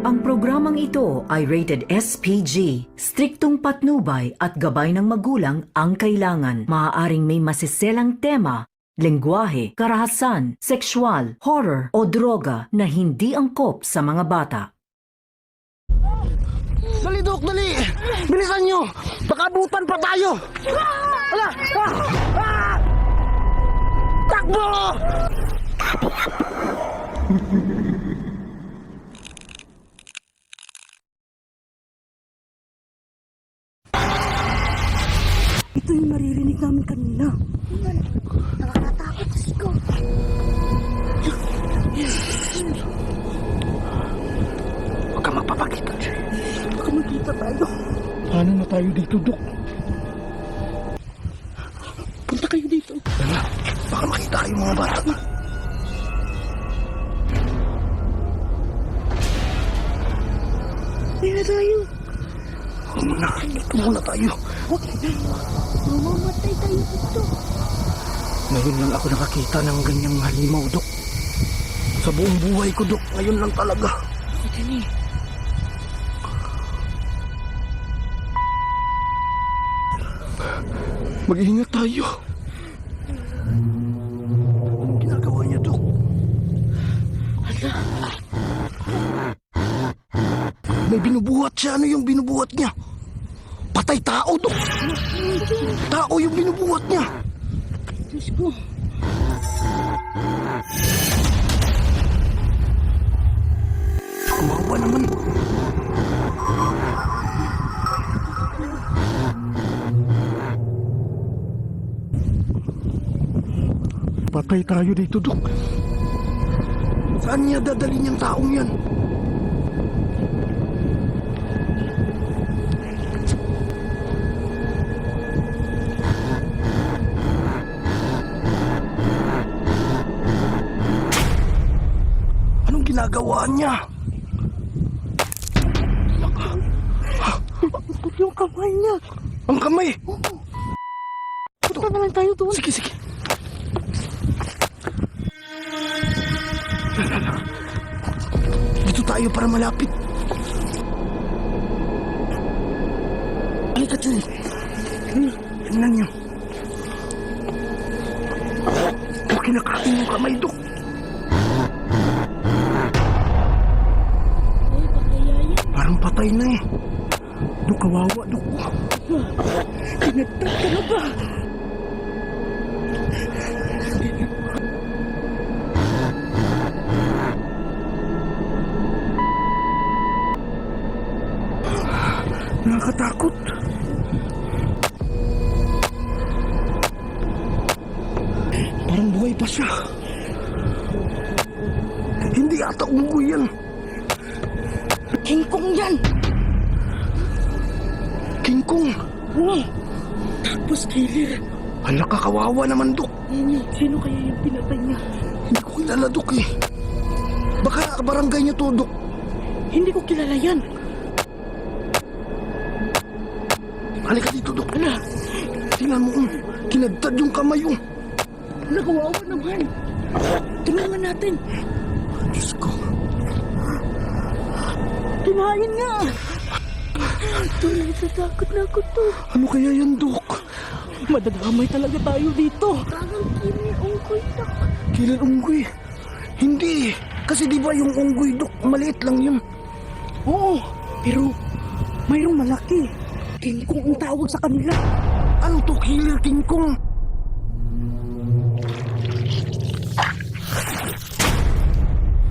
Ang programang ito ay rated SPG. Striktong patnubay at gabay ng magulang ang kailangan. Maaaring may masiselang tema, lengguwahe, karahasan, sexual, horror o droga na hindi angkop sa mga bata. Dali, Dok, dali! Bilisan nyo! Baka abutan pa tayo! Ala! Takbo! Ito yung maririnig namin kanina. Nakakatakot ko. Huwag ka magpapakita, Jay. Baka magkita tayo. Paano na tayo dito, Dok? Punta kayo dito. Tara, baka makita yung mga bata. Kaya na tayo. Huwag muna, dito muna tayo. Huwag na. Mamamatay tayo dito. Ngayon lang ako nakakita ng ganyang halimaw, Dok. Sa buong buhay ko, Dok, ngayon lang talaga. Dali. Mag-iingat tayo. Anong ginagawa niya, Dok? May binubuhat siya. Ano yung binubuhat niya? Patay tao, Dok. Tao yung binubuhat niya. Diyos ko. Kumawa naman. Patay tayo dito, Dok. Saan niya dadalhin yung taong yan? Anong ginagawa niya? Yung kamay niya. Ang kamay! Punta na lang tayo doon. Sige, sige. Dito tayo para malapit. Halika, Jay. Tingnan niyo. Kinakain yung kamay, Dok. Ay, bakaya yan. Parang patay na eh. Dok, kawawa, Dok. Kinagtag ka na ba? Nakakatakot. Parang buhay pa siya. Hindi ata umuwi yan. King Kong yan. King Kong. Oo. Tapos killer. Ang nakakawawa naman, Dok. Sino kaya yung pinatay niya? Hindi ko kilala, Dok eh. Baka barangay niyo to, Dok. Hindi ko kilala yan. Halika dito, Dok. Ano? Tingnan mo, kinagtad yung kamay, Nakawawa naman. Tulungan natin. Diyos ko. Kinain nga. Tuloy, natatakot na ako to. Ano kaya yan, Dok? Madadamay talaga tayo dito. Parang kini ungkoy na. Killer unggoy? Hindi. Kasi di ba yung unggoy, Dok, maliit lang yun. Oo, pero mayroong malaki. King Kong ang tawag sa kanila. Ano to, Killer King Kong?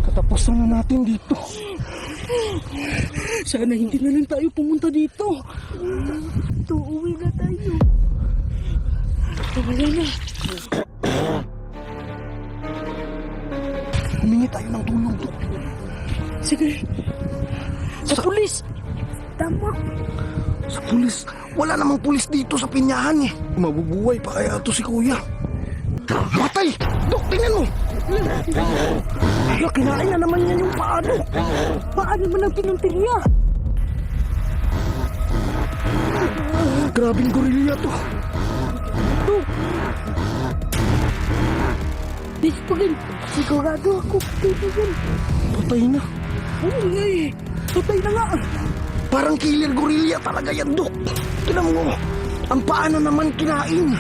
Katapusan na natin dito. Sana hindi na lang tayo pumunta dito. Uuwi na tayo. Wala na. Humingi tayo ng tulong, Dok. Sige. Sa pulis. Tama. Sa pulis. Wala namang pulis dito sa pinyahan eh. Mabubuhay pa kaya ito si Kuya. Matay! Dok, tingnan mo! Kinain na naman yan yung paano. Paano naman ang pinuntil niya? Grabing gorilya to. Ito. Dito rin. Sigurado ako. Dito rin. Patay na. Ay, Patay na nga. Parang killer gorilla talaga yan, Dok. Tignan mo, ang paano naman kinain.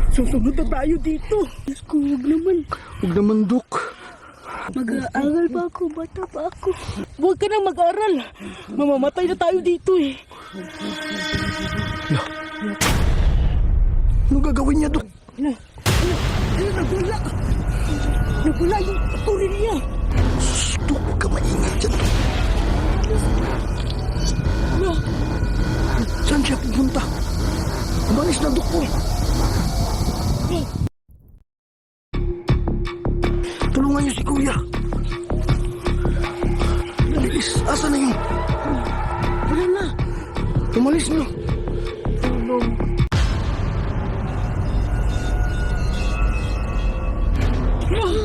Susunod na tayo dito. Diyos ko, huwag naman. Huwag naman, Dok. Mag-aaral pa ako, bata pa ako. Huwag ka na mag-aral. Mamamatay na tayo dito eh. Ano gagawin niya, Dok? Nagwala. Nagwala yung turin niya. Dok, huwag ka maingay dyan. Saan siya pupunta? Umalis na, Dok po. Tulungan niyo si Kuya. Bilis, asan na yun? Wala na. Umalis na.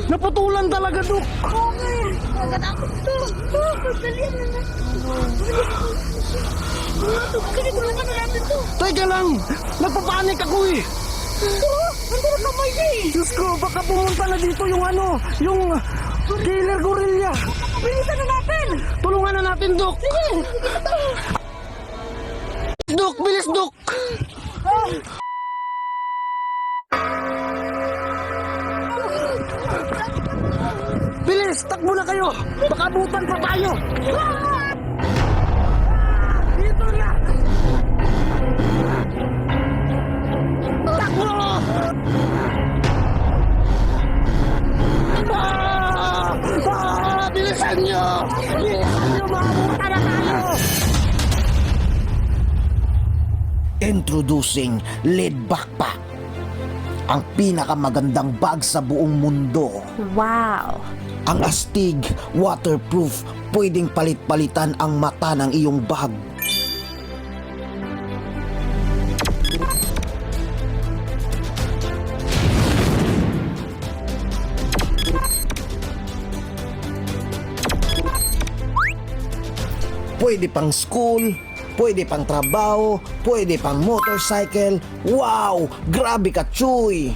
Naputulan talaga, Dok. Oo nga eh. Nagatakot to. Dalihan na na. Kaya tulungan na natin to. Teka lang, nagpapanik ako eh. Nandun ang kamay niya eh. Diyos ko, baka pumunta na dito yung yung killer gorilla. Bilisan na natin. Tulungan na natin, Dok. Dok, bilis, Dok. Bilis, takbo na kayo. Baka abutan pa tayo. Dito na. Takbo! Bilisan nyo! Bilisan nyo, maabutan na tayo! Introducing Lead Backpack, ang pinakamagandang bag sa buong mundo. Wow! Ang astig, waterproof, pwedeng palit-palitan ang mata ng iyong bag. Pwede pang school, pwede pang trabaho, pwede pang motorcycle. Wow! Grabe ka, Chuy!